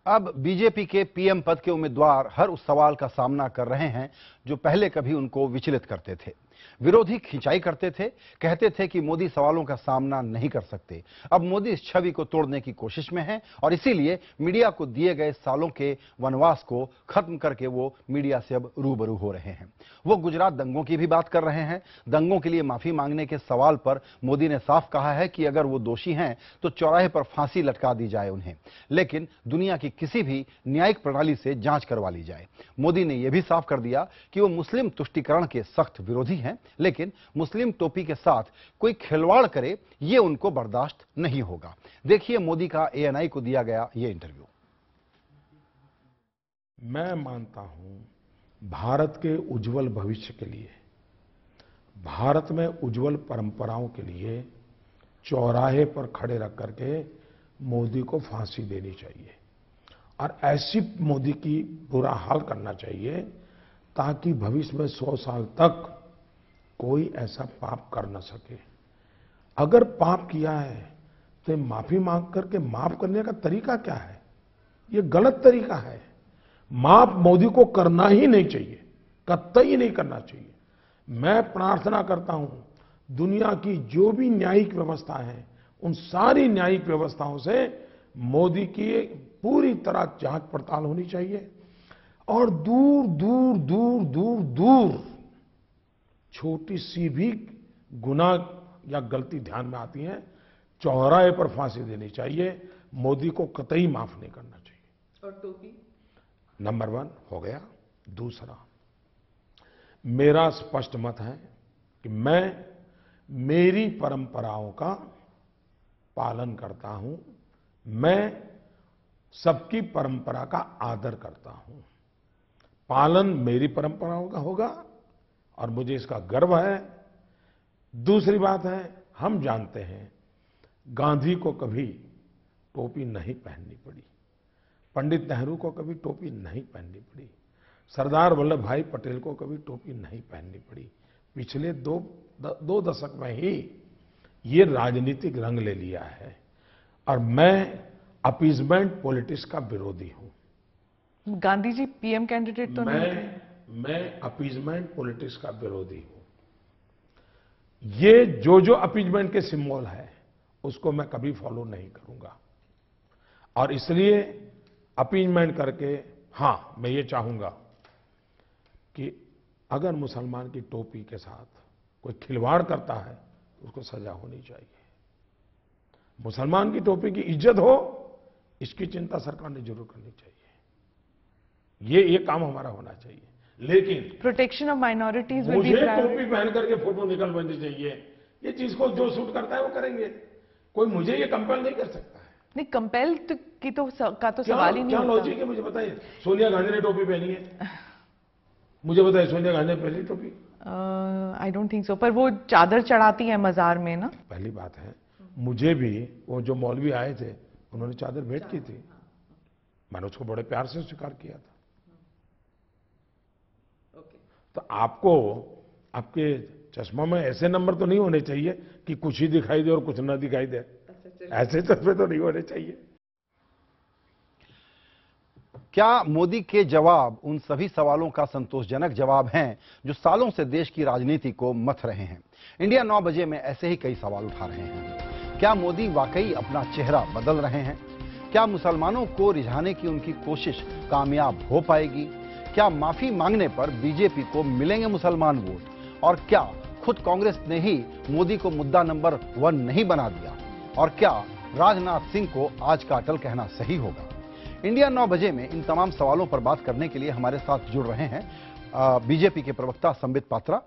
अब बीजेपी के पीएम पद के उम्मीदवार हर उस सवाल का सामना कर रहे हैं जो पहले कभी उनको विचलित करते थे। विरोधी खिंचाई करते थे, कहते थे कि मोदी सवालों का सामना नहीं कर सकते। अब मोदी इस छवि को तोड़ने की कोशिश में हैं और इसीलिए मीडिया को दिए गए सालों के वनवास को खत्म करके वो मीडिया से अब रूबरू हो रहे हैं। वो गुजरात दंगों की भी बात कर रहे हैं। दंगों के लिए माफी मांगने के सवाल पर मोदी ने साफ कहा है कि अगर वो दोषी हैं तो चौराहे पर फांसी लटका दी जाए उन्हें, लेकिन दुनिया की किसी भी न्यायिक प्रणाली से जांच करवा ली जाए। मोदी ने यह भी साफ कर दिया कि वो मुस्लिम तुष्टीकरण के सख्त विरोधी हैं, लेकिन मुस्लिम टोपी के साथ कोई खिलवाड़ करे ये उनको बर्दाश्त नहीं होगा। देखिए मोदी का एएनआई को दिया गया ये इंटरव्यू। मैं मानता हूं भारत के उज्जवल भविष्य के लिए, भारत में उज्जवल परंपराओं के लिए चौराहे पर खड़े रख करके मोदी को फांसी देनी चाहिए और ऐसी मोदी की बुरा हाल करना चाहिए ताकि भविष्य में 100 साल तक कोई ऐसा पाप कर न सके। अगर पाप किया है तो माफी मांग करके माफ करने का तरीका क्या है? ये गलत तरीका है। माफ मोदी को करना ही नहीं चाहिए, कतई नहीं करना चाहिए। मैं प्रार्थना करता हूं दुनिया की जो भी न्यायिक व्यवस्था है उन सारी न्यायिक व्यवस्थाओं से मोदी की पूरी तरह जांच पड़ताल होनी चाहिए और दूर दूर दूर दूर दूर छोटी सी भी गुनाह या गलती ध्यान में आती है, चौराहे पर फांसी देनी चाहिए। मोदी को कतई माफ नहीं करना चाहिए। और टोपी नंबर 1 हो गया। दूसरा, मेरा स्पष्ट मत है कि मैं मेरी परंपराओं का पालन करता हूं, मैं सबकी परंपरा का आदर करता हूं। पालन मेरी परंपराओं का होगा और मुझे इसका गर्व है। दूसरी बात है, हम जानते हैं गांधी को कभी टोपी नहीं पहननी पड़ी, पंडित नेहरू को कभी टोपी नहीं पहननी पड़ी, सरदार वल्लभ भाई पटेल को कभी टोपी नहीं पहननी पड़ी। पिछले दो दशक में ही ये राजनीतिक रंग ले लिया है और मैं अपीजमेंट पॉलिटिक्स का विरोधी हूं। गांधी जी पीएम कैंडिडेट तो नहीं थे। मैं अपीजमेंट पॉलिटिक्स का विरोधी हूं। ये जो अपीजमेंट के सिंबल है उसको मैं कभी फॉलो नहीं करूंगा और इसलिए अपीजमेंट करके, हां, मैं ये चाहूंगा कि अगर मुसलमान की टोपी के साथ कोई खिलवाड़ करता है तो उसको सजा होनी चाहिए। मुसलमान की टोपी की इज्जत हो, इसकी चिंता सरकार ने जरूर करनी चाहिए। ये काम हमारा होना चाहिए। लेकिन प्रोटेक्शन ऑफ माइनॉरिटीज में मुझे टोपी पहन करके फोटो निकल बननी चाहिए। ये चीज को जो सूट करता है वो करेंगे, कोई मुझे ये कंपेल नहीं कर सकता है। नहीं, कंपेल का तो सवाल ही नहीं क्या होता। लॉजिक है मुझे बताइए। सोनिया गांधी ने टोपी पहनी है, मुझे बताइए सोनिया गांधी ने पहनी टोपी? आई डोंट थिंक सो, पर वो चादर चढ़ाती है मजार में ना। पहली बात है, मुझे भी वो जो मौलवी आए थे उन्होंने चादर भेंट की थी, मैंने उसको बड़े प्यार से स्वीकार किया था। तो आपको आपके चश्मा में ऐसे नंबर तो नहीं होने चाहिए कि कुछ ही दिखाई दे और कुछ ना दिखाई दे। ऐसे चश्मे तो नहीं होने चाहिए। क्या मोदी के जवाब उन सभी सवालों का संतोषजनक जवाब हैं जो सालों से देश की राजनीति को मथ रहे हैं? इंडिया 9 बजे में ऐसे ही कई सवाल उठा रहे हैं। क्या मोदी वाकई अपना चेहरा बदल रहे हैं? क्या मुसलमानों को रिझाने की उनकी कोशिश कामयाब हो पाएगी? क्या माफी मांगने पर बीजेपी को मिलेंगे मुसलमान वोट? और क्या खुद कांग्रेस ने ही मोदी को मुद्दा नंबर 1 नहीं बना दिया? और क्या राजनाथ सिंह को आज का अटल कहना सही होगा? इंडिया 9 बजे में इन तमाम सवालों पर बात करने के लिए हमारे साथ जुड़ रहे हैं बीजेपी के प्रवक्ता संबित पात्रा,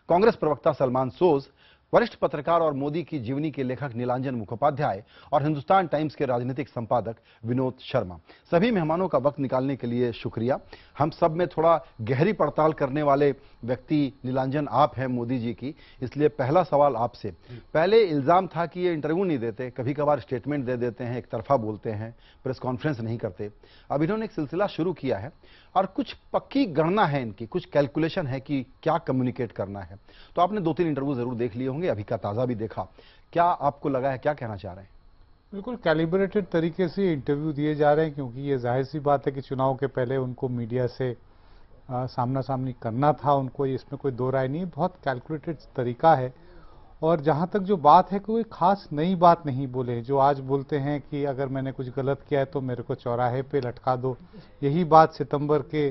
कांग्रेस प्रवक्ता सलमान सोज, वरिष्ठ पत्रकार और मोदी की जीवनी के लेखक नीलांजन मुखोपाध्याय और हिंदुस्तान टाइम्स के राजनीतिक संपादक विनोद शर्मा। सभी मेहमानों का वक्त निकालने के लिए शुक्रिया। हम सब में थोड़ा गहरी पड़ताल करने वाले व्यक्ति नीलांजन आप हैं मोदी जी की, इसलिए पहला सवाल आपसे। पहले इल्जाम था कि ये इंटरव्यू नहीं देते, कभी कभार स्टेटमेंट दे देते हैं, एक तरफा बोलते हैं, प्रेस कॉन्फ्रेंस नहीं करते। अब इन्होंने एक सिलसिला शुरू किया है और कुछ पक्की गणना है इनकी, कुछ कैलकुलेशन है कि क्या कम्युनिकेट करना है। तो आपने 2-3 इंटरव्यू जरूर देख लिए होंगे, अभी का ताजा भी देखा। क्या आपको लगा है, क्या कहना चाह रहे हैं? बिल्कुल कैलिब्रेटेड तरीके से इंटरव्यू दिए जा रहे हैं, क्योंकि ये जाहिर सी बात है कि चुनाव के पहले उनको मीडिया से सामना सामनी करना था उनको, इसमें कोई दो राय नहीं है। बहुत कैलकुलेटेड तरीका है। और जहां तक जो बात है, कोई खास नई बात नहीं बोले। जो आज बोलते हैं कि अगर मैंने कुछ गलत किया है तो मेरे को चौराहे पे लटका दो, यही बात सितंबर के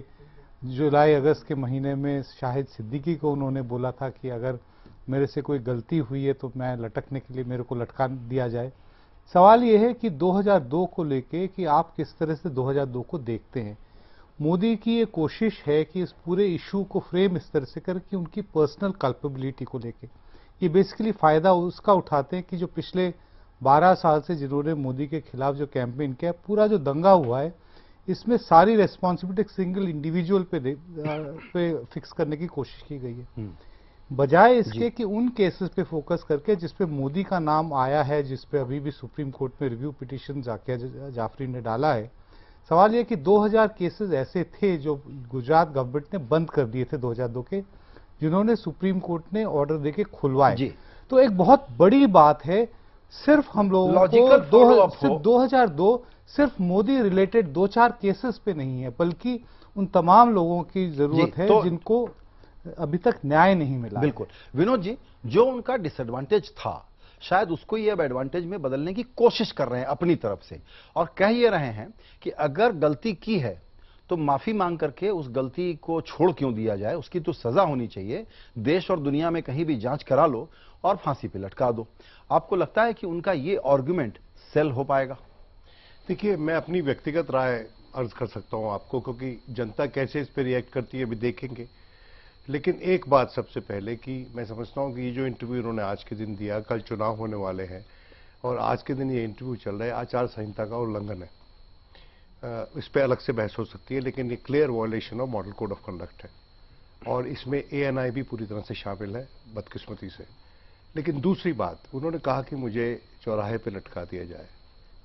जुलाई अगस्त के महीने में शाहिद सिद्दीकी को उन्होंने बोला था कि अगर मेरे से कोई गलती हुई है तो मैं लटकने के लिए मेरे को लटका दिया जाए। सवाल यह है कि 2002 को लेके कि आप किस तरह से 2002 को देखते हैं। मोदी की ये कोशिश है कि इस पूरे इशू को फ्रेम इस तरह से कर कि उनकी पर्सनल कल्पेबिलिटी को लेके ये बेसिकली फायदा उसका उठाते हैं कि जो पिछले 12 साल से जिन्होंने मोदी के खिलाफ जो कैंपेन किया, पूरा जो दंगा हुआ है, इसमें सारी रेस्पॉन्सिबिलिटी एक सिंगल इंडिविजुअल पे फिक्स करने की कोशिश की गई है, बजाय इसके कि उन केसेस पे फोकस करके जिसपे मोदी का नाम आया है, जिसपे अभी भी सुप्रीम कोर्ट में रिव्यू पिटीशन जाकिया जाफरी ने डाला है। सवाल यह कि 2000 केसेस ऐसे थे जो गुजरात गवर्नमेंट ने बंद कर दिए थे 2002 के, जिन्होंने सुप्रीम कोर्ट ने ऑर्डर देके खुलवाए। तो एक बहुत बड़ी बात है। सिर्फ हम लोगों को सिर्फ 2002 सिर्फ मोदी रिलेटेड 2-4 केसेस पे नहीं है, बल्कि उन तमाम लोगों की जरूरत है जिनको अभी तक न्याय नहीं मिला। बिल्कुल विनोद जी, जो उनका डिसएडवांटेज था शायद उसको ये अब एडवांटेज में बदलने की कोशिश कर रहे हैं अपनी तरफ से, और कह ये रहे हैं कि अगर गलती की है तो माफी मांग करके उस गलती को छोड़ क्यों दिया जाए, उसकी तो सजा होनी चाहिए। देश और दुनिया में कहीं भी जांच करा लो और फांसी पे लटका दो। आपको लगता है कि उनका ये आर्गुमेंट सेल हो पाएगा? देखिए, मैं अपनी व्यक्तिगत राय अर्ज कर सकता हूं आपको, क्योंकि जनता कैसे इस पर रिएक्ट करती है अभी देखेंगे। लेकिन एक बात सबसे पहले कि मैं समझता हूं कि ये जो इंटरव्यू उन्होंने आज के दिन दिया, कल चुनाव होने वाले हैं और आज के दिन ये इंटरव्यू चल रहा है, आचार संहिता का उल्लंघन है। इस पर अलग से बहस हो सकती है, लेकिन ये clear violation of model code of conduct है और इसमें ANI भी पूरी तरह से शामिल है, बदकिस्मती से। लेकिन दूसरी बात, उन्होंने कहा कि मुझे चौराहे पे लटका दिया जाए।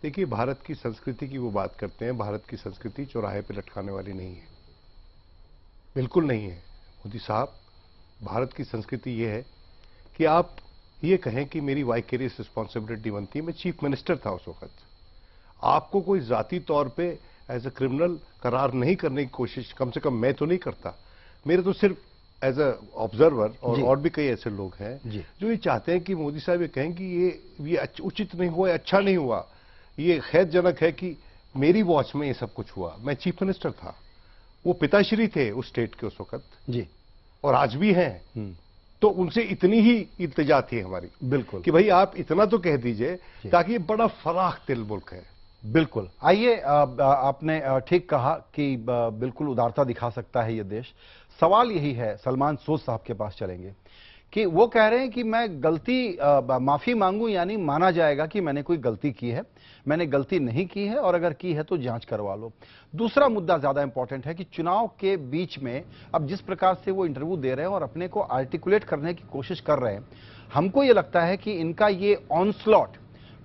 देखिए, भारत की संस्कृति की वो बात करते हैं, भारत की संस्कृति चौराहे पे लटकाने वाली नहीं है, बिल्कुल नहीं है। मोदी साहब, भारत की संस्कृति ये है कि आप ये कहें कि मेरी वाइकेरियस रिस्पॉन्सिबिलिटी बनती है। मैं चीफ मिनिस्टर था उस वक्त, आपको कोई जाती तौर पे एज अ क्रिमिनल करार नहीं करने की कोशिश, कम से कम मैं तो नहीं करता। मेरे तो सिर्फ एज अ ऑब्जर्वर और भी कई ऐसे लोग हैं जो ये चाहते हैं कि मोदी साहब ये कहें कि ये उचित नहीं हुआ, अच्छा नहीं हुआ, ये खेदजनक है कि मेरी वॉच में ये सब कुछ हुआ। मैं चीफ मिनिस्टर था, वो पिताश्री थे उस स्टेट के उस वक्त जी, और आज भी हैं। तो उनसे इतनी ही इल्तिजा थी हमारी, बिल्कुल, कि भाई आप इतना तो कह दीजिए, ताकि ये बड़ा फराख दिल मुल्क है। बिल्कुल। आइए, आपने ठीक कहा कि बिल्कुल उदारता दिखा सकता है ये देश। सवाल यही है, सलमान सोज साहब के पास चलेंगे कि वो कह रहे हैं कि मैं गलती माफी मांगू यानी माना जाएगा कि मैंने कोई गलती की है, मैंने गलती नहीं की है, और अगर की है तो जांच करवा लो। दूसरा मुद्दा ज्यादा इंपॉर्टेंट है कि चुनाव के बीच में अब जिस प्रकार से वो इंटरव्यू दे रहे हैं और अपने को आर्टिकुलेट करने की कोशिश कर रहे हैं, हमको ये लगता है कि इनका ये ऑनस्लॉट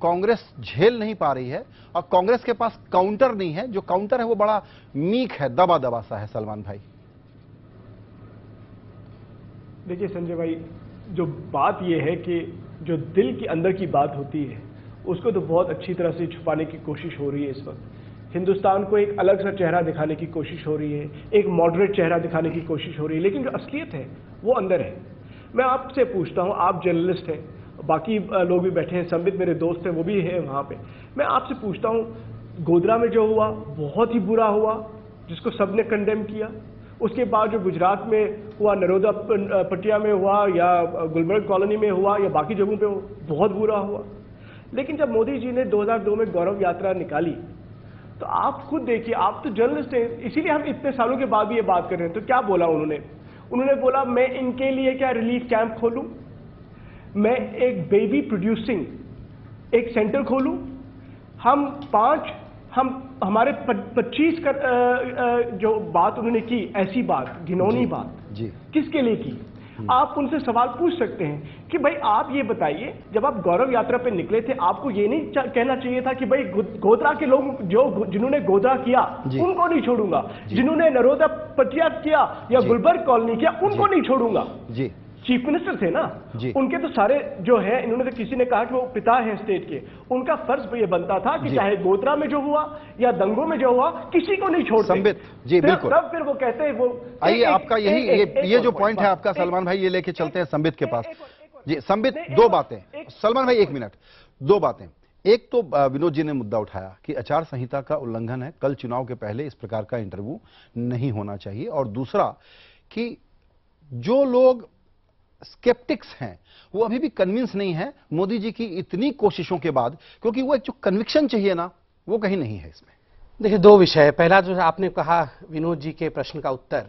कांग्रेस झेल नहीं पा रही है और कांग्रेस के पास काउंटर नहीं है। जो काउंटर है वो बड़ा मीक है, दबा दबा सा है। सलमान भाई, देखिए संजय भाई, जो बात यह है कि जो दिल के अंदर की बात होती है उसको तो बहुत अच्छी तरह से छुपाने की कोशिश हो रही है। इस वक्त हिंदुस्तान को एक अलग सा चेहरा दिखाने की कोशिश हो रही है, एक मॉडरेट चेहरा दिखाने की कोशिश हो रही है, लेकिन जो असलियत है वो अंदर है। मैं आपसे पूछता हूं, आप जर्नलिस्ट हैं, बाकी लोग भी बैठे हैं, संबित मेरे दोस्त हैं, वो भी है वहां पे। मैं आपसे पूछता हूं, गोधरा में जो हुआ बहुत ही बुरा हुआ, जिसको सबने कंडेम किया। उसके बाद जो गुजरात में हुआ, नरोदा पटिया में हुआ या गुलबर्ग कॉलोनी में हुआ या बाकी जगहों पे, बहुत बुरा हुआ। लेकिन जब मोदी जी ने 2002 में गौरव यात्रा निकाली, तो आप खुद देखिए, आप तो जर्नलिस्ट हैं, इसीलिए हम इतने सालों के बाद भी ये बात कर रहे हैं। तो क्या बोला उन्होंने बोला मैं इनके लिए क्या रिलीफ कैंप खोलूं, मैं एक बेबी प्रोड्यूसिंग एक सेंटर खोलूं, हमारे 25 जो बात उन्होंने की, ऐसी बात, घिनौनी बात जी, किसके लिए की? आप उनसे सवाल पूछ सकते हैं कि भाई आप ये बताइए, जब आप गौरव यात्रा पे निकले थे, आपको ये नहीं कहना चाहिए था कि भाई गोधरा के लोग जिन्होंने गोधरा किया उनको नहीं छोड़ूंगा, जिन्होंने नरोदा पटिया किया या गुलबर्ग कॉलोनी किया उनको नहीं छोड़ूंगा जी। चीफ मिनिस्टर थे ना, जी। उनके तो सारे जो है, इन्होंने तो किसी ने कहा कि वो पिता हैं स्टेट के, उनका फर्ज ये बनता था कि जी। चाहे गोधरा में जो हुआ या दंगों में जो हुआ, किसी को नहीं छोड़ते। संबित जी, बिल्कुल। तब फिर वो कहते हैं वो आइए, आपका यही ये जो और पॉइंट है आपका, सलमान भाई, ये लेके चलते हैं संबित के पास। जी संबित, दो बातें। सलमान भाई 1 मिनट, दो बातें। एक तो विनोद जी ने मुद्दा उठाया कि आचार संहिता का उल्लंघन है, कल चुनाव के पहले इस प्रकार का इंटरव्यू नहीं होना चाहिए। और दूसरा कि जो लोग स्केप्टिक्स हैं वो अभी भी कन्विंस नहीं है मोदी जी की इतनी कोशिशों के बाद, क्योंकि वो एक जो कन्विक्शन चाहिए ना, वो कहीं नहीं है इसमें। देखिए, दो विषय है। पहला जो आपने कहा विनोद जी के प्रश्न का उत्तर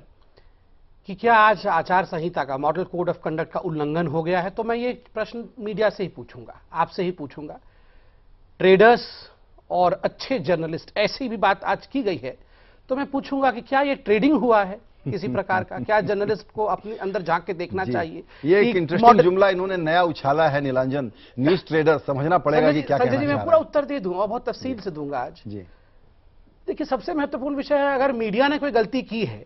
कि क्या आज आचार संहिता का, मॉडल कोड ऑफ कंडक्ट का उल्लंघन हो गया है, तो मैं ये प्रश्न मीडिया से ही पूछूंगा, आपसे ही पूछूंगा। ट्रेडर्स और अच्छे जर्नलिस्ट, ऐसी भी बात आज की गई है, तो मैं पूछूंगा कि क्या ये ट्रेडिंग हुआ है किसी प्रकार का? क्या जर्नलिस्ट को अपने अंदर झांक के देखना चाहिए? ये एक इंटरेस्टिंग जुमला इन्होंने नया उछाला है नीलांजन, न्यूज ट्रेडर, समझना पड़ेगा कि क्या कहना संजय जी, चाह मैं रहा पूरा है। उत्तर दे दूंगा और बहुत तफसील से दूंगा आज। जी देखिए, सबसे महत्वपूर्ण विषय है, अगर मीडिया ने कोई गलती की है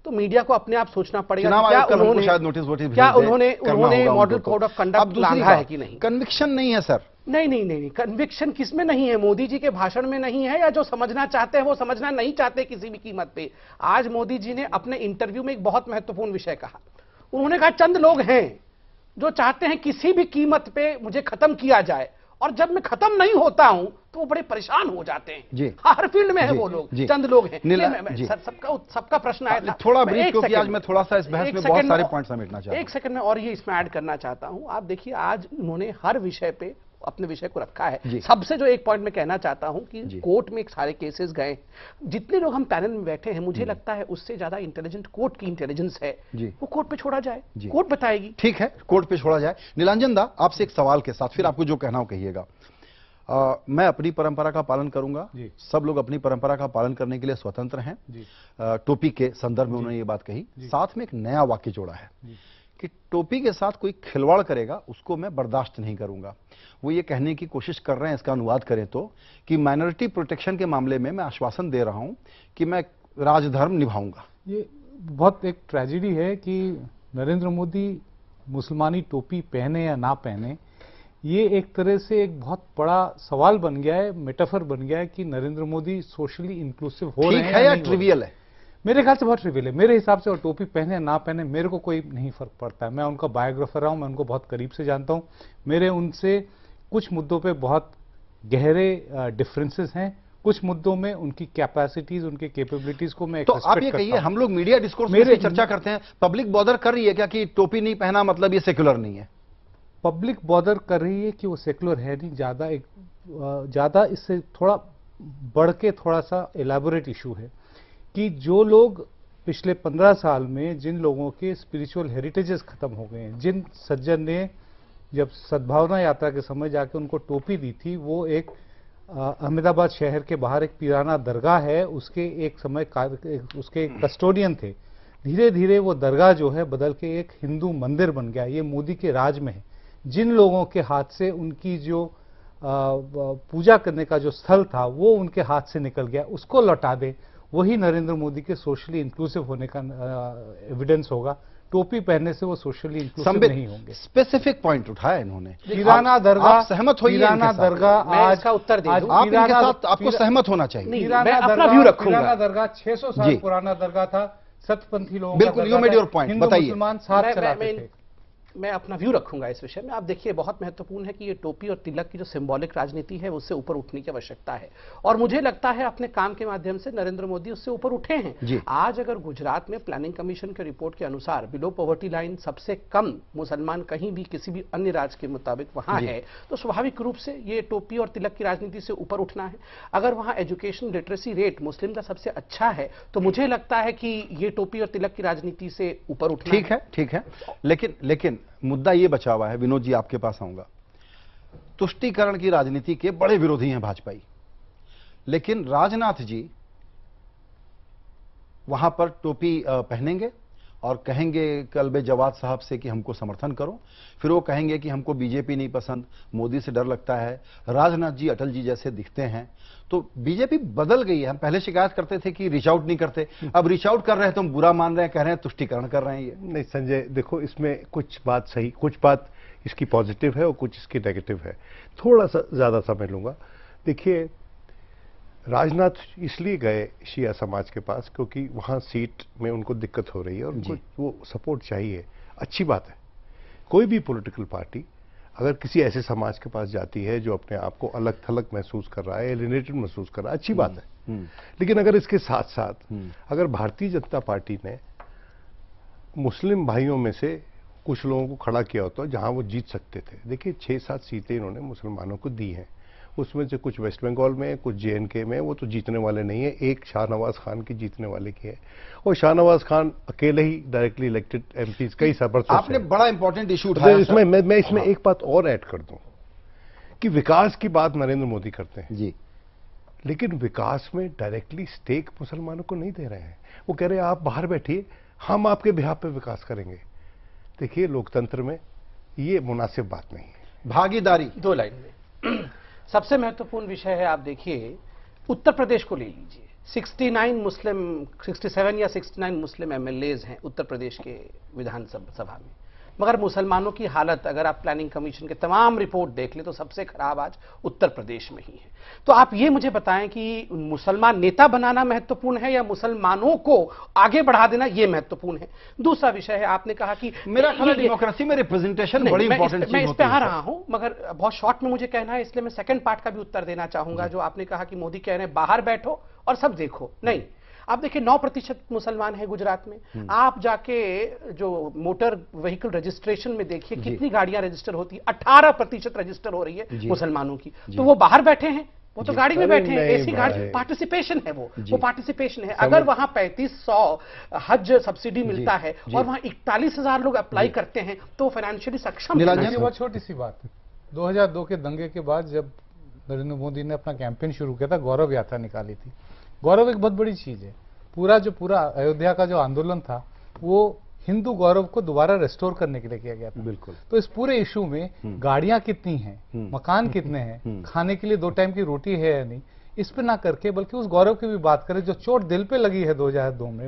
तो मीडिया को अपने आप सोचना पड़ेगा चुनाव कि क्या आयोग कल हमको उन्होंने शायद नोटिस वोटिस क्या भेज दे, उन्होंने करना उन्होंने होगा मॉडल उनको। कोड ऑफ अब कंडक्ट दूसरी लांघा है बात, कि नहीं? कन्विक्शन नहीं है सर। नहीं, कन्विक्शन किसमें नहीं है? मोदी जी के भाषण में नहीं है, या जो समझना चाहते हैं वो समझना नहीं चाहते किसी भी कीमत पे? आज मोदी जी ने अपने इंटरव्यू में एक बहुत महत्वपूर्ण विषय कहा। उन्होंने कहा चंद लोग हैं जो चाहते हैं किसी भी कीमत पे मुझे खत्म किया जाए, और जब मैं खत्म नहीं होता हूं तो वो बड़े परेशान हो जाते हैं। जी। हर फील्ड में है जी, वो लोग, जी। चंद लोग हैं। जी। सबका प्रश्न आया था। थोड़ा मैं ब्रीफ, एक क्योंकि सेकंड आज मैं थोड़ा सा इस बहस एक में सेकंड बहुत सारे में- पॉइंट समेटना चाहता हूं। एक सेकंड में और ये इसमें ऐड करना चाहता हूं। आप देखिए, आज उन्होंने हर विषय पे अपने विषय को रखा है। जी। सबसे जो एक पॉइंट मैं कहना चाहता हूं कि जी। कोर्ट में एक सारे केसेस गए, जितने लोग हम पैनल में बैठे हैं, मुझे लगता है उससे ज्यादा इंटेलिजेंट कोर्ट की इंटेलिजेंस है। जी। वो कोर्ट पे छोड़ा जाए, जी। कोर्ट बताएगी। ठीक है, कोर्ट पे छोड़ा जाए। नीलांजन दा, आपसे एक सवाल के साथ फिर आपको जो कहना हो कहिएगा। मैं अपनी परंपरा का पालन करूंगा, जी। सब लोग अपनी परंपरा का पालन करने के लिए स्वतंत्र हैं। जी। टोपी के संदर्भ में उन्होंने ये बात कही, साथ में एक नया वाक्य जोड़ा है कि टोपी के साथ कोई खिलवाड़ करेगा उसको मैं बर्दाश्त नहीं करूंगा। वो ये कहने की कोशिश कर रहे हैं, इसका अनुवाद करें तो, कि माइनॉरिटी प्रोटेक्शन के मामले में मैं आश्वासन दे रहा हूं कि मैं राजधर्म निभाऊंगा। ये बहुत एक ट्रेजेडी है कि नरेंद्र मोदी मुसलमानी टोपी पहने या ना पहने, ये एक तरह से एक बहुत बड़ा सवाल बन गया है, मेटाफर बन गया है कि नरेंद्र मोदी सोशली इंक्लूसिव हो रहे ठीक हैं है या नहीं हो रहे हैं। ट्रिवियल है? मेरे ख्याल से बहुत ट्रिवियल है मेरे हिसाब से। और टोपी पहने या ना पहने मेरे को कोई नहीं फर्क पड़ता है। मैं उनका बायोग्राफर रहा हूं, मैं उनको बहुत करीब से जानता हूं। मेरे उनसे कुछ मुद्दों पे बहुत गहरे डिफरेंसेस हैं, कुछ मुद्दों में उनकी कैपेसिटीज, उनके कैपेबिलिटीज को मैं तो आप ये कहिए, हम लोग मीडिया डिस्कोर्स में चर्चा करते हैं, पब्लिक बॉदर कर रही है क्या कि टोपी नहीं पहना मतलब ये सेक्युलर नहीं है? पब्लिक बॉदर कर रही है कि वो सेकुलर है नहीं, ज्यादा इससे थोड़ा बढ़ के थोड़ा सा एलैबोरेट इशू है कि जो लोग पिछले 15 साल में, जिन लोगों के स्पिरिचुअल हेरिटेजेस खत्म हो गए हैं, जिन सज्जन ने जब सद्भावना यात्रा के समय जाके उनको टोपी दी थी, वो एक अहमदाबाद शहर के बाहर एक पीराना दरगाह है, उसके एक समय उसके कस्टोडियन थे। धीरे धीरे वो दरगाह जो है बदल के एक हिंदू मंदिर बन गया। ये मोदी के राज में है। जिन लोगों के हाथ से उनकी जो पूजा करने का जो स्थल था वो उनके हाथ से निकल गया, उसको लौटा दे, वही नरेंद्र मोदी के सोशली इंक्लूसिव होने का एविडेंस होगा। टोपी पहनने से वो सोशली इंक्लूसिव नहीं होंगे। स्पेसिफिक पॉइंट उठाया इन्होंने। पीराना दरगाह, आप सहमत होइए पीराना इनके साथ? दरगाह मैं आज इसका उत्तर दे दूं। आप इनके साथ, आपको सहमत होना चाहिए। नहीं, पीराना मैं अपना दरगाह- व्यू रखूंगा। पीराना दरगाह 600 जी। साल पुराना दरगाह था, सतपंथी लोगों बिल्कुल, का you made दरगाह your था। point, हिंदू बताइए। मुसलमान साथ चलाते थे। मैं अपना व्यू रखूंगा इस विषय में। आप देखिए, बहुत महत्वपूर्ण है कि ये टोपी और तिलक की जो सिंबॉलिक राजनीति है उससे ऊपर उठने की आवश्यकता है, और मुझे लगता है अपने काम के माध्यम से नरेंद्र मोदी उससे ऊपर उठे जी। हैं। आज अगर गुजरात में प्लानिंग कमीशन के रिपोर्ट के अनुसार बिलो पॉवर्टी लाइन सबसे कम मुसलमान कहीं भी किसी भी अन्य राज्य के मुताबिक वहां जी। है, तो स्वाभाविक रूप से ये टोपी और तिलक की राजनीति से ऊपर उठना है। अगर वहां एजुकेशन लिटरेसी रेट मुस्लिम का सबसे अच्छा है, तो मुझे लगता है कि ये टोपी और तिलक की राजनीति से ऊपर उठना ठीक है, ठीक है, लेकिन मुद्दा ये बचा हुआ है। विनोद जी, आपके पास आऊंगा। तुष्टीकरण की राजनीति के बड़े विरोधी हैं भाजपाई, लेकिन राजनाथ जी वहां पर टोपी पहनेंगे और कहेंगे कल्बे जवाद साहब से कि हमको समर्थन करो, फिर वो कहेंगे कि हमको बीजेपी नहीं पसंद, मोदी से डर लगता है, राजनाथ जी अटल जी जैसे दिखते हैं। तो बीजेपी बदल गई है। हम पहले शिकायत करते थे कि रीच आउट नहीं करते, अब रीच आउट कर रहे हैं तो हम बुरा मान रहे हैं, कह रहे हैं तुष्टीकरण कर रहे हैं। ये नहीं संजय, देखो इसमें कुछ बात सही, कुछ बात इसकी पॉजिटिव है और कुछ इसकी नेगेटिव है। थोड़ा सा ज्यादा समय लूंगा। देखिए, राजनाथ इसलिए गए शिया समाज के पास क्योंकि वहां सीट में उनको दिक्कत हो रही है और उनको वो सपोर्ट चाहिए। अच्छी बात है, कोई भी पॉलिटिकल पार्टी अगर किसी ऐसे समाज के पास जाती है जो अपने आप को अलग थलग महसूस कर रहा है, एलिनेटेड महसूस कर रहा है, अच्छी बात है। लेकिन अगर इसके साथ साथ अगर भारतीय जनता पार्टी ने मुस्लिम भाइयों में से कुछ लोगों को खड़ा किया होता जहां वो जीत सकते थे। देखिए 6-7 सीटें इन्होंने मुसलमानों को दी हैं, उसमें से कुछ वेस्ट बंगाल में, कुछ JNK में, वो तो जीतने वाले नहीं है। एक शाहनवाज खान की जीतने वाले की है, और शाहनवाज खान अकेले ही डायरेक्टली इलेक्टेड MPs कई बरसों आपने बड़ा इंपॉर्टेंट इशू उठाया। इसमें मैं इसमें एक बात और ऐड कर दूं कि विकास की बात नरेंद्र मोदी करते हैं जी, लेकिन विकास में डायरेक्टली स्टेक मुसलमानों को नहीं दे रहे हैं। वो कह रहे हैं आप बाहर बैठिए, हम आपके बिहाफ पे विकास करेंगे। देखिए, लोकतंत्र में ये मुनासिब बात नहीं है। भागीदारी 2 लाइन में सबसे महत्वपूर्ण विषय है। आप देखिए उत्तर प्रदेश को ले लीजिए, 67 या 69 मुस्लिम MLAs हैं उत्तर प्रदेश के विधानसभा में, मगर मुसलमानों की हालत अगर आप प्लानिंग कमीशन के तमाम रिपोर्ट देख ले तो सबसे खराब आज उत्तर प्रदेश में ही है। तो आप ये मुझे बताएं कि मुसलमान नेता बनाना महत्वपूर्ण है या मुसलमानों को आगे बढ़ा देना ये महत्वपूर्ण है। दूसरा विषय है, आपने कहा कि मेरा ख्याल है डेमोक्रेसी में रिप्रेजेंटेशन बड़ी इंपॉर्टेंट चीज होती है। मैं इस पे आ रहा हूं, मगर बहुत शॉर्ट में मुझे कहना है, इसलिए मैं सेकंड पार्ट का भी उत्तर देना चाहूंगा। जो आपने कहा कि मोदी कह रहे हैं बाहर बैठो और सब देखो, नहीं। आप देखिए 9% मुसलमान है गुजरात में। आप जाके जो मोटर व्हीकल रजिस्ट्रेशन में देखिए कितनी गाड़ियां रजिस्टर होती है, 18% रजिस्टर हो रही है मुसलमानों की। तो वो बाहर बैठे हैं, वो तो गाड़ी में बैठे हैं, ऐसी गाड़ी, पार्टिसिपेशन है वो पार्टिसिपेशन है। अगर वहां 3500 हज सब्सिडी मिलता है और वहां 41,000 लोग अप्लाई करते हैं तो फाइनेंशियली सक्षम है। बहुत छोटी सी बात है, 2002 के दंगे के बाद जब नरेंद्र मोदी ने अपना कैंपेन शुरू किया था, गौरव यात्रा निकाली थी। गौरव एक बहुत बड़ी चीज है। पूरा अयोध्या का जो आंदोलन था वो हिंदू गौरव को दोबारा रेस्टोर करने के लिए किया गया था। बिल्कुल। तो इस पूरे इशू में गाड़ियां कितनी हैं, मकान कितने हैं, खाने के लिए 2 टाइम की रोटी है या नहीं, इस पे ना करके बल्कि उस गौरव की भी बात करें जो चोट दिल पे लगी है 2002 में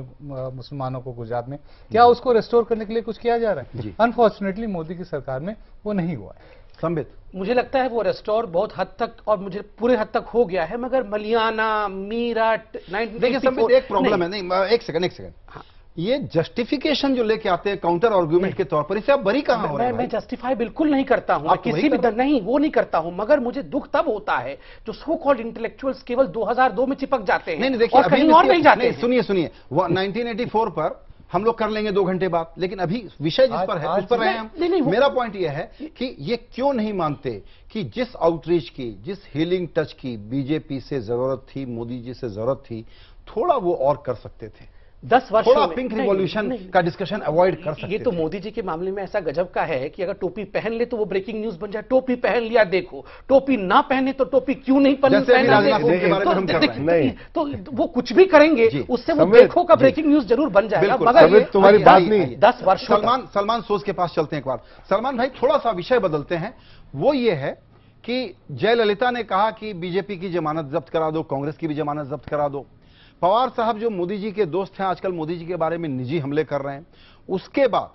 मुसलमानों को गुजरात में, क्या उसको रेस्टोर करने के लिए कुछ किया जा रहा है? अनफॉर्चुनेटली मोदी की सरकार में वो नहीं हुआ है। संबित, मुझे लगता है वो रेस्टोर बहुत हद तक और मुझे पूरे हद तक हो गया है, मगर मलियाना, मीरठ, देखिए संबित, एक प्रॉब्लम है। नहीं, एक सेकंड हाँ। ये जस्टिफिकेशन जो लेके आते हैं काउंटर आर्गुमेंट के तौर पर, इससे आप बरी कहां हो रहे हैं? मैं जस्टिफाई बिल्कुल नहीं करता हूं, किसी भी नहीं, वो नहीं करता हूं, मगर मुझे दुख तब होता है जो सो कॉल्ड इंटेलेक्चुअल्स केवल 2002 में चिपक जाते हैं। नहीं देखिए, और कहीं और नहीं जाते। सुनिए 1984 पर हम लोग कर लेंगे 2 घंटे बाद, लेकिन अभी विषय जिस पर है उस पर रहे हम। मेरा पॉइंट यह है कि ये क्यों नहीं मानते कि जिस आउटरीच की, जिस हीलिंग टच की बीजेपी से जरूरत थी, मोदी जी से जरूरत थी, थोड़ा वो और कर सकते थे। 10 वर्षों थोड़ा पिंक रिवॉल्यूशन का डिस्कशन अवॉइड कर सकते। ये तो मोदी जी के मामले में ऐसा गजब का है कि अगर टोपी पहन ले तो वो ब्रेकिंग न्यूज बन जाए। टोपी पहन लिया देखो, टोपी ना पहने तो टोपी क्यों नहीं पहना तो वो कुछ भी करेंगे उससे वो देखो का ब्रेकिंग न्यूज जरूर बन जाएगा। मगर तुम्हारी बात नहीं, 10 वर्षों। सलमान सोच के पास चलते हैं एक बार। सलमान भाई, थोड़ा सा विषय बदलते हैं। वो ये है कि जयललिता ने कहा कि बीजेपी की जमानत जब्त करा दो, कांग्रेस की भी जमानत जब्त करा दो। पवार साहब जो मोदी जी के दोस्त हैं, आजकल मोदी जी के बारे में निजी हमले कर रहे हैं। उसके बाद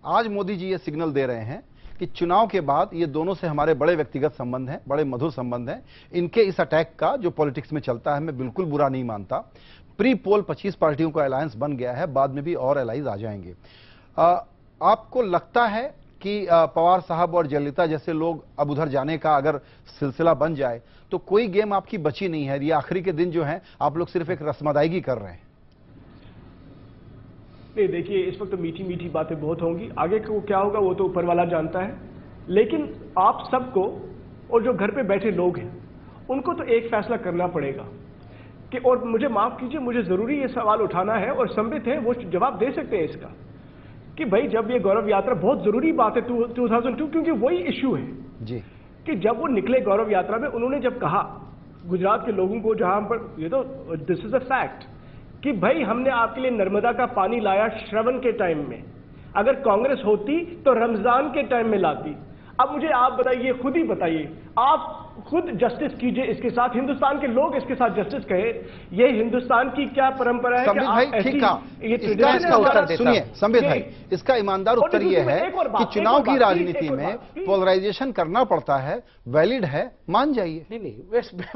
आज मोदी जी ये सिग्नल दे रहे हैं कि चुनाव के बाद ये दोनों से हमारे बड़े व्यक्तिगत संबंध हैं, बड़े मधुर संबंध हैं। इनके इस अटैक का जो पॉलिटिक्स में चलता है मैं बिल्कुल बुरा नहीं मानता। प्री पोल 25 पार्टियों का अलायंस बन गया है, बाद में भी और एलाइज आ जाएंगे। आपको लगता है कि पवार साहब और जयललिता जैसे लोग अब उधर जाने का अगर सिलसिला बन जाए तो कोई गेम आपकी बची नहीं है? ये आखिरी के दिन जो है आप लोग सिर्फ एक रस्म अदायगी कर रहे हैं। नहीं, देखिए इस वक्त तो मीठी मीठी बातें बहुत होंगी, आगे को क्या होगा वो तो ऊपर वाला जानता है। लेकिन आप सबको और जो घर पे बैठे लोग हैं उनको तो एक फैसला करना पड़ेगा कि, और मुझे माफ कीजिए, मुझे जरूरी ये सवाल उठाना है और संबित है वो जवाब दे सकते हैं इसका, कि भाई जब ये गौरव यात्रा, बहुत जरूरी बात है 2002, क्योंकि वही इश्यू है जी, कि जब वो निकले गौरव यात्रा में, उन्होंने जब कहा गुजरात के लोगों को, जहां पर ये तो दिस इज अ फैक्ट कि भाई हमने आपके लिए नर्मदा का पानी लाया श्रवण के टाइम में, अगर कांग्रेस होती तो रमजान के टाइम में लाती। अब मुझे आप बताइए, खुद ही बताइए, आप खुद जस्टिस कीजिए इसके साथ, हिंदुस्तान के लोग इसके साथ जस्टिस कहे। ये हिंदुस्तान की क्या परंपरा है संबित भाई, ठीक कहा। इसका उत्तर सुनिए संबित भाई, इसका ईमानदार उत्तर यह है कि चुनाव की राजनीति में पोलराइजेशन करना पड़ता है, वैलिड है, मान जाइए। नहीं,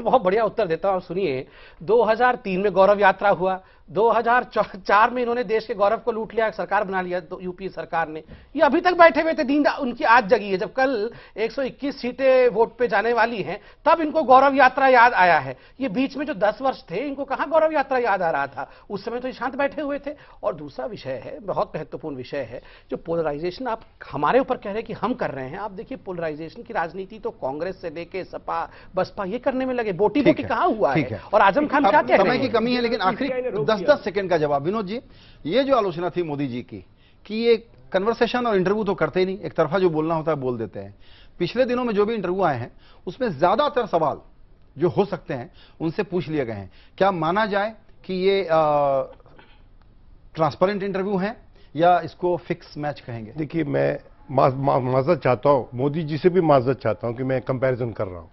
बहुत बढ़िया उत्तर देता हूं। सुनिए, 2003 में गौरव यात्रा हुआ, 2004 में इन्होंने देश के गौरव को लूट लिया, सरकार बना लिया यूपी सरकार ने। ये अभी तक बैठे हुए थे, नींद उनकी आज जगी है। जब कल 121 सीटें वोट पे जाने वाली हैं, तब इनको गौरव यात्रा याद आया है। ये बीच में जो 10 वर्ष थे, इनको कहां गौरव यात्रा याद आ रहा था? उस समय तो ये शांत बैठे हुए थे। और दूसरा विषय है, बहुत महत्वपूर्ण विषय है, जो पोलराइजेशन आप हमारे ऊपर कह रहे हैं कि हम कर रहे हैं। आप देखिए, पोलराइजेशन की राजनीति तो कांग्रेस से लेके सपा बसपा ये करने में लगे। बोटी बोटी कहां हुआ है? और आजम खान क्या कह रहे हैं? समय की कमी है, लेकिन आखिरी 10-10 सेकंड का जवाब। विनोद जी, ये जो आलोचना थी मोदी जी की कि ये कन्वर्सेशन और इंटरव्यू तो करते ही नहीं, एक तरफा जो बोलना होता है बोल देते हैं। पिछले दिनों में जो भी इंटरव्यू आए हैं उसमें ज्यादातर सवाल जो हो सकते हैं उनसे पूछ लिए गए हैं। क्या माना जाए कि ये ट्रांसपेरेंट इंटरव्यू हैं या इसको फिक्स मैच कहेंगे? देखिए, मैं माजरत चाहता हूं, मोदी जी से भी माजरत चाहता हूं कि मैं कंपैरिजन कर रहा हूं।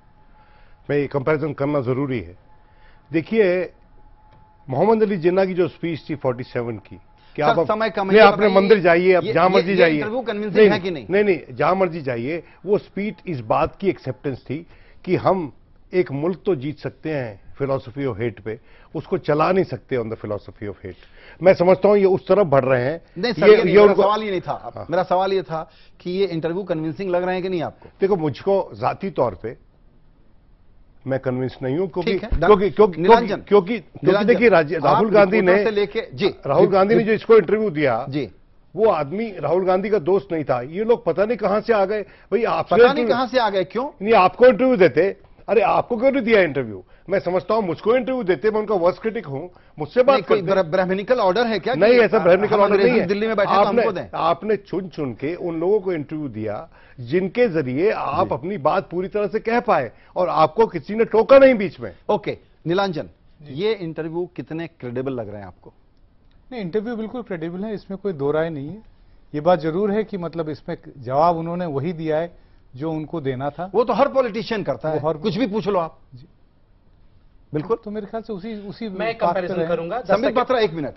मैं ये कंपैरिजन करना जरूरी है। देखिए, मोहम्मद अली जिन्ना की जो स्पीच थी 47 की, कि आप समय कम है, अपने मंदिर जाइए, आप जहां मर्जी जाइए, इंटरव्यू कन्विंसिंग है कि नहीं? नहीं, जहां मर्जी जाइए। वो स्पीच इस बात की एक्सेप्टेंस थी कि हम एक मुल्क तो जीत सकते हैं फिलॉसफी ऑफ हेट पे, उसको चला नहीं सकते on the philosophy of hate. मैं समझता हूं ये उस तरफ बढ़ रहे हैं। नहीं सर, ये मेरा सवाल ही नहीं था। मेरा सवाल ये था कि ये इंटरव्यू कन्विंसिंग लग रहे हैं कि नहीं आपको? देखो, मुझको जाती तौर पे मैं कन्विंस नहीं हूं, क्योंकि देखिए, राहुल गांधी ने जो इसको इंटरव्यू दिया जी, वो आदमी राहुल गांधी का दोस्त नहीं था। ये लोग पता नहीं कहां से आ गए। भाई, आप पता नहीं कहां से आ गए, क्यों नहीं आपको इंटरव्यू देते? अरे, आपको क्यों नहीं दिया इंटरव्यू? मैं समझता हूं मुझको इंटरव्यू देते, मैं उनका वर्स्ट क्रिटिक हूं, मुझसे बात करते। ब्राह्मणिकल ऑर्डर है क्या? नहीं, ऐसा ब्राह्मणिकल ऑर्डर नहीं है। दिल्ली में बैठे आपने चुन चुन के उन लोगों को इंटरव्यू दिया जिनके जरिए आप अपनी बात पूरी तरह से कह पाए, और आपको किसी ने टोका नहीं बीच में। ओके नीलांजन, ये इंटरव्यू कितने क्रेडिबल लग रहे हैं आपको? नहीं, इंटरव्यू बिल्कुल क्रेडिबल है, इसमें कोई दो राय नहीं है। ये बात जरूर है कि मतलब इसमें जवाब उन्होंने वही दिया है जो उनको देना था। वो तो हर पॉलिटिशियन करता है, कुछ भी पूछ लो आप। बिल्कुल, तो मेरे ख्याल से उसी मैं कंपैरिजन करूंगा। Sambit Patra, 1 minute.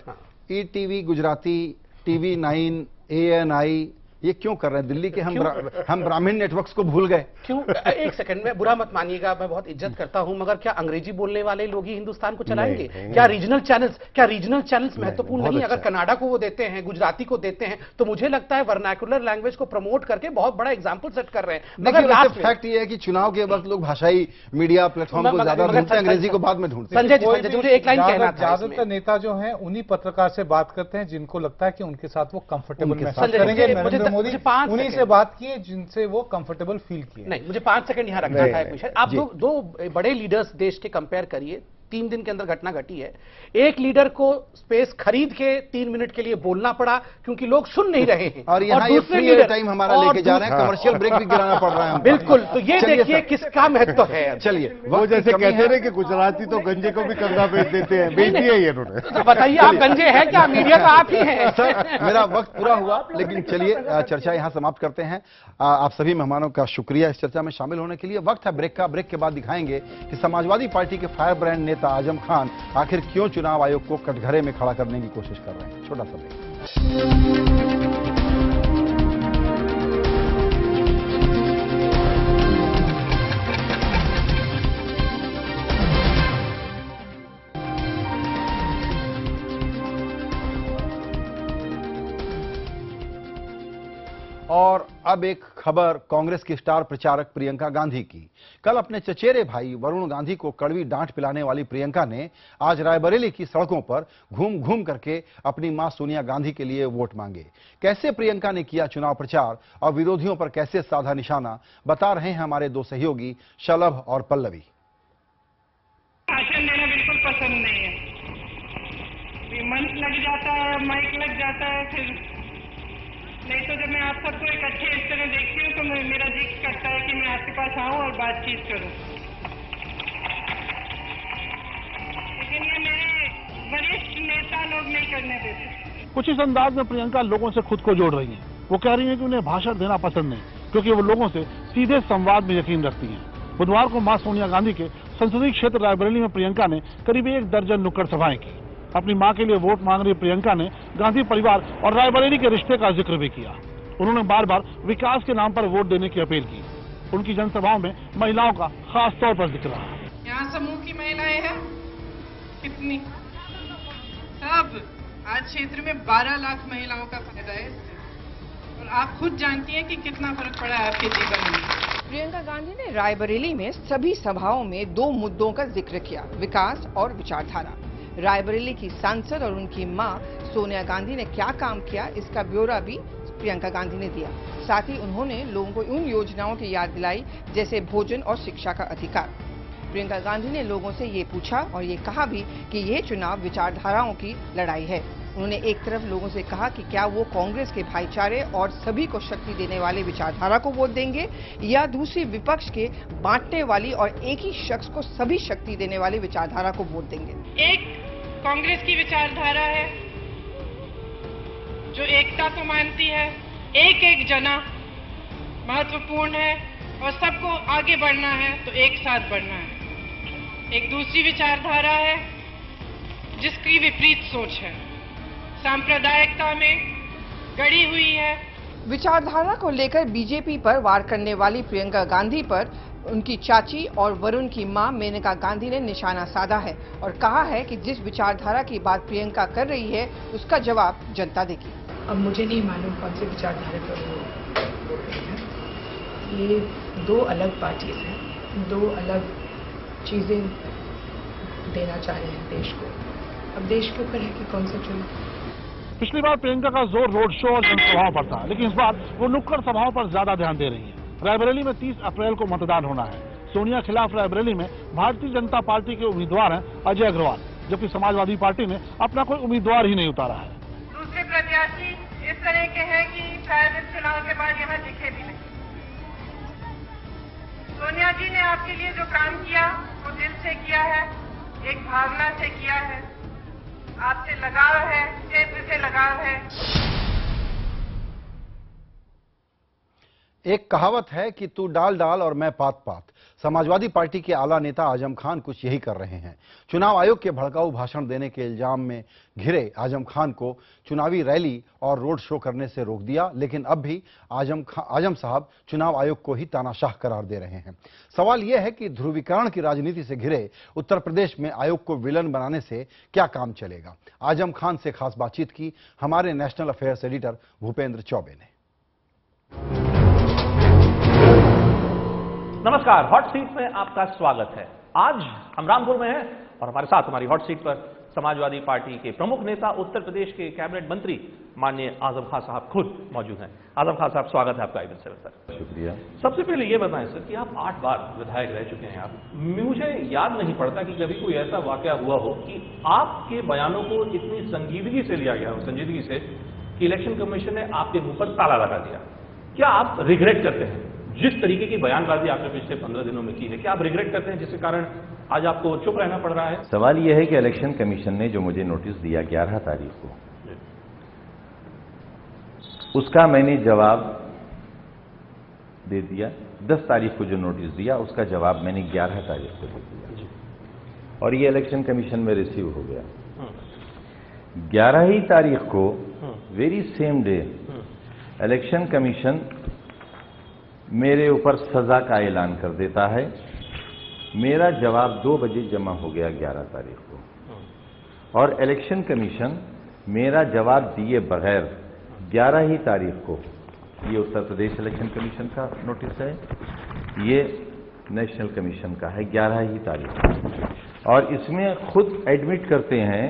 ETV Gujarati, TV 9, ANI, ये क्यों कर रहे हैं? दिल्ली के हम ब्राह्मण नेटवर्क्स को भूल गए क्यों? एक सेकंड में बुरा मत मानिएगा, मैं बहुत इज्जत करता हूं, मगर क्या अंग्रेजी बोलने वाले लोग ही हिंदुस्तान को चलाएंगे? क्या रीजनल चैनल्स महत्वपूर्ण नहीं? अगर कनाडा को वो देते हैं, गुजराती को देते हैं, तो मुझे लगता है वर्नाकुलर लैंग्वेज को प्रमोट करके बहुत बड़ा एग्जाम्पल सेट कर रहे हैं। मगर फैक्ट ये है कि चुनाव के वक्त लोग भाषाई मीडिया प्लेटफॉर्म को ज्यादा ढूंढते हैं, अंग्रेजी को बाद में ढूंढते हैं। संजय जी, मुझे एक लाइन कहना था। ज्यादातर नेता जो है उन्हीं पत्रकार से बात करते हैं जिनको लगता है कि उनके साथ वो कंफर्टेबल महसूस करेंगे। नरेंद्र मोदी से बात किए जिनसे वो कंफर्टेबल फील किए। नहीं, मुझे 5 सेकंड यहां रखना था एक विषय। आप दो बड़े लीडर्स देश के कंपेयर करिए। 3 दिन के अंदर घटना घटी है। एक लीडर को स्पेस खरीद के 3 मिनट के लिए बोलना पड़ा क्योंकि लोग सुन नहीं रहे हैं, और यहाँ दूसरे लीडर टाइम हमारा लेके जा रहे हैं, कमर्शियल ब्रेक भी गिराना पड़ रहा है। बिल्कुल, तो ये देखिए किसका महत्व है। चलिए, वो जैसे कहते हैं कि गुजराती तो गंजे को भी कंधा बेच देते हैं, बेच दिया ये उन्होंने। तो बताइए, आप गंजे हैं क्या? मीडिया तो आप ही हैं। सर, मेरा वक्त पूरा हुआ, लेकिन चलिए चर्चा यहां समाप्त करते हैं। आप सभी मेहमानों का शुक्रिया इस चर्चा में शामिल होने के लिए। वक्त है ब्रेक का। ब्रेक के बाद दिखाएंगे कि समाजवादी पार्टी के फायर ब्रांड नेता आजम खान आखिर क्यों चुनाव आयोग को कटघरे में खड़ा करने की कोशिश कर रहे हैं। छोटा सा ब्रेक। और अब एक खबर कांग्रेस की स्टार प्रचारक प्रियंका गांधी की। कल अपने चचेरे भाई वरुण गांधी को कड़वी डांट पिलाने वाली प्रियंका ने आज रायबरेली की सड़कों पर घूम घूम करके अपनी मां सोनिया गांधी के लिए वोट मांगे। कैसे प्रियंका ने किया चुनाव प्रचार और विरोधियों पर कैसे साधा निशाना, बता रहे हैं हमारे 2 सहयोगी शलभ और पल्लवी। भाषण देना बिल्कुल पसंद नहीं है। मंच लग जाता है, माइक लग जाता है, फिर नहीं तो जब मैं आप सबको इकट्ठे इस तरह देखती हूँ तो मेरा जी करता है कि मैं आपके पास आऊँ और बातचीत करूँ। लेकिन ये मेरे वरिष्ठ नेता डाउनलोड नहीं करने देते। कुछ इस अंदाज में प्रियंका लोगों से खुद को जोड़ रही हैं। वो कह रही हैं कि उन्हें भाषण देना पसंद नहीं, क्योंकि वो लोगों से सीधे संवाद में यकीन रखती हैं। बुधवार को मां सोनिया गांधी के संसदीय क्षेत्र रायबरेली में प्रियंका ने करीब 1 दर्जन नुक्कड़ सभाएं की। अपनी मां के लिए वोट मांग रही प्रियंका ने गांधी परिवार और रायबरेली के रिश्ते का जिक्र भी किया। उन्होंने बार बार विकास के नाम पर वोट देने की अपील की। उनकी जनसभाओं में महिलाओं का खास तौर पर जिक्र रहा। यहाँ समूह की महिलाएं हैं कितनी, सब आज क्षेत्र में 12 लाख महिलाओं का फायदा है और आप खुद जानती हैं कि कितना फर्क पड़ा है आपके जीवन में। प्रियंका गांधी ने रायबरेली में सभी सभाओं में 2 मुद्दों का जिक्र किया, विकास और विचारधारा। रायबरेली की सांसद और उनकी मां सोनिया गांधी ने क्या काम किया, इसका ब्यौरा भी प्रियंका गांधी ने दिया। साथ ही उन्होंने लोगों को उन योजनाओं की याद दिलाई जैसे भोजन और शिक्षा का अधिकार। प्रियंका गांधी ने लोगों से ये पूछा और ये कहा भी कि ये चुनाव विचारधाराओं की लड़ाई है। उन्होंने एक तरफ लोगों से कहा कि क्या वो कांग्रेस के भाईचारे और सभी को शक्ति देने वाले विचारधारा को वोट देंगे या दूसरी विपक्ष के बांटने वाली और एक ही शख्स को सभी शक्ति देने वाली विचारधारा को वोट देंगे। एक कांग्रेस की विचारधारा है जो एकता को मानती है, एक एक जना महत्वपूर्ण है और सबको आगे बढ़ना है तो एक साथ बढ़ना है। एक दूसरी विचारधारा है जिसकी विपरीत सोच है, सांप्रदायिकता में गड़ी हुई है। विचारधारा को लेकर बीजेपी पर वार करने वाली प्रियंका गांधी पर उनकी चाची और वरुण की मां मेनका गांधी ने निशाना साधा है और कहा है कि जिस विचारधारा की बात प्रियंका कर रही है उसका जवाब जनता देगी। अब मुझे नहीं मालूम कौन सी विचारधारा पर वो बोल रही है। ये 2 अलग पार्टीज हैं, 2 अलग चीजें देना चाह रहे हैं देश को। अब देश के ऊपर है कि कौन सा चुने। पिछली बार प्रियंका का जोर रोड शो और जनसभाओं पर था, लेकिन इस बार वो नुक्कड़ सभाओं पर ज्यादा ध्यान दे रही है। रायबरेली में 30 अप्रैल को मतदान होना है। सोनिया खिलाफ रायबरेली में भारतीय जनता पार्टी के उम्मीदवार हैं अजय अग्रवाल, जबकि समाजवादी पार्टी ने अपना कोई उम्मीदवार ही नहीं उतारा है। दूसरे प्रत्याशी इस तरह के हैं कि शायद इस चुनाव के बाद यहाँ दिखे भी नहीं। सोनिया जी ने आपके लिए जो काम किया वो दिल से किया है, एक भावना से किया है, आपसे लगाव है, क्षेत्र से लगाव है। एक कहावत है कि तू डाल डाल और मैं पात पात। समाजवादी पार्टी के आला नेता आजम खान कुछ यही कर रहे हैं। चुनाव आयोग के भड़काऊ भाषण देने के इल्जाम में घिरे आजम खान को चुनावी रैली और रोड शो करने से रोक दिया, लेकिन अब भी आजम साहब चुनाव आयोग को ही तानाशाह करार दे रहे हैं। सवाल यह है कि ध्रुवीकरण की राजनीति से घिरे उत्तर प्रदेश में आयोग को विलन बनाने से क्या काम चलेगा। आजम खान से खास बातचीत की हमारे national affairs editor Bhupendra Choubey ने। नमस्कार, हॉट सीट में आपका स्वागत है। आज हम रामपुर में हैं और हमारे साथ हमारी हॉट सीट पर समाजवादी पार्टी के प्रमुख नेता, उत्तर प्रदेश के कैबिनेट मंत्री माननीय आजम खान साहब खुद मौजूद हैं। आजम खान साहब, स्वागत है आपका आईबीएन 7 सर। शुक्रिया। सबसे पहले ये बताएं सर कि आप 8 बार विधायक रह चुके हैं। आप, मुझे याद नहीं पड़ता कि कभी कोई ऐसा वाकया हुआ हो कि आपके बयानों को इतनी संजीदगी से लिया गया हो, संजीदगी से, कि इलेक्शन कमीशन ने आपके मुंह पर ताला लगा दिया। क्या आप रिग्रेट करते हैं जिस तरीके की बयानबाजी आपने पिछले 15 दिनों में की है? क्या आप रिग्रेट करते हैं जिसके कारण आज आपको चुप रहना पड़ रहा है? सवाल यह है कि इलेक्शन कमीशन ने जो मुझे नोटिस दिया 11 तारीख को, उसका मैंने जवाब दे दिया। 10 तारीख को जो नोटिस दिया उसका जवाब मैंने 11 तारीख को दे दिया और ये इलेक्शन कमीशन में रिसीव हो गया। 11 ही तारीख को, very same day, election commission मेरे ऊपर सजा का ऐलान कर देता है। मेरा जवाब 2 बजे जमा हो गया 11 तारीख को और इलेक्शन कमीशन मेरा जवाब दिए बगैर 11 ही तारीख को, ये उत्तर प्रदेश इलेक्शन कमीशन का नोटिस है, ये नेशनल कमीशन का है, 11 ही तारीख को, और इसमें खुद एडमिट करते हैं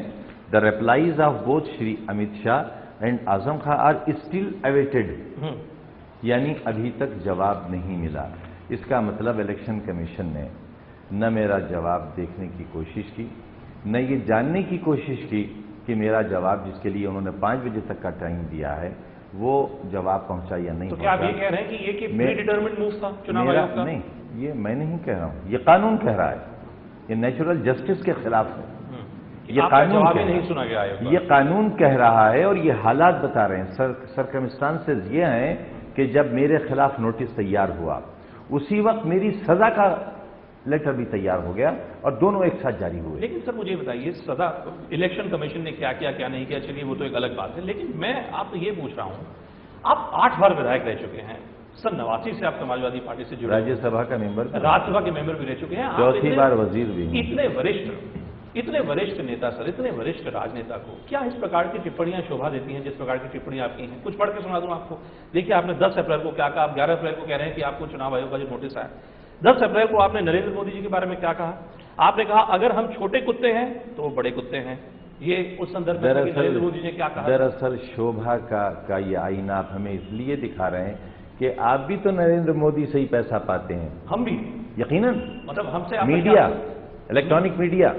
the replies of both Shri Amit Shah and Azam Khan are still awaited, यानी अभी तक जवाब नहीं मिला। इसका मतलब इलेक्शन कमीशन ने न मेरा जवाब देखने की कोशिश की, न ये जानने की कोशिश की कि मेरा जवाब, जिसके लिए उन्होंने 5 बजे तक का टाइम दिया है, वो जवाब पहुंचा या नहीं। तो क्या आप ये कह रहे हैं कि ये कि प्रीडिटरमिन्ड मूव था चुनाव आयोग का? नहीं, ये मैं नहीं कह रहा हूं, ये कानून कह रहा है, ये नेचुरल जस्टिस के खिलाफ है ये आपका कानून जवाब ही कह रहा नहीं है। सुना गया आयोग ये कानून कह रहा है और ये हालात बता रहे हैं। सरकमस्टांसेस ये हैं कि जब मेरे खिलाफ नोटिस तैयार हुआ उसी वक्त मेरी सजा का लेटर भी तैयार हो गया और दोनों एक साथ जारी हुए। लेकिन सर मुझे बताइए, सदा इलेक्शन कमीशन ने क्या किया क्या नहीं किया, चलिए वो तो एक अलग बात है, लेकिन मैं आपसे ये पूछ रहा हूं, आप 8 बार विधायक रह चुके हैं, सन 89 से आप समाजवादी पार्टी से जुड़े, राज्यसभा का मेंबर, राज्यसभा के मेंबर भी रह चुके हैं, चौथी बार वजीर भी। इतने वरिष्ठ नेता सर, इतने वरिष्ठ राजनेता को क्या इस प्रकार की टिप्पणियां शोभा देती हैं जिस प्रकार की टिप्पणियां आपकी हैं? कुछ पढ़ के सुना दूं आपको। देखिए, आपने 10 अप्रैल को क्या कहा, आप 11 अप्रैल को कह रहे हैं कि आपको चुनाव आयोग का जो नोटिस आया। 10 अप्रैल को आपने नरेंद्र मोदी जी के बारे में क्या कहा? आपने कहा अगर हम छोटे कुत्ते हैं तो वो बड़े कुत्ते हैं। ये उस संदर्भ में नरेंद्र मोदी जी ने क्या कहा? दरअसल शोभा का ये आईना आप हमें इसलिए दिखा रहे हैं कि आप भी तो नरेंद्र मोदी से ही पैसा पाते हैं। हम भी यकीनन, मतलब हमसे मीडिया, इलेक्ट्रॉनिक मीडिया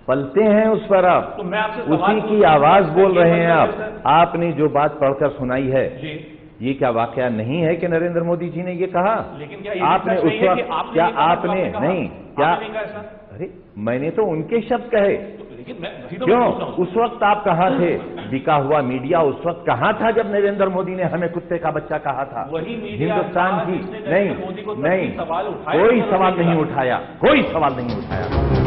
पलते हैं उस पर आप, तो मैं आपसे उसी की आवाज बोल रहे हैं आप। आपने जो बात पढ़कर सुनाई है ये क्या वाकया नहीं है कि नरेंद्र मोदी जी ने ये कहा? लेकिन क्या आपने उस वक्त क्या आपने नहीं क्या? अरे मैंने तो उनके शब्द कहे। क्यों उस वक्त आप कहां थे? बिका हुआ मीडिया उस वक्त कहां था जब नरेंद्र मोदी ने हमें कुत्ते का बच्चा कहा था? हिंदुस्तान की नहीं, कोई सवाल नहीं उठाया, कोई सवाल नहीं उठाया।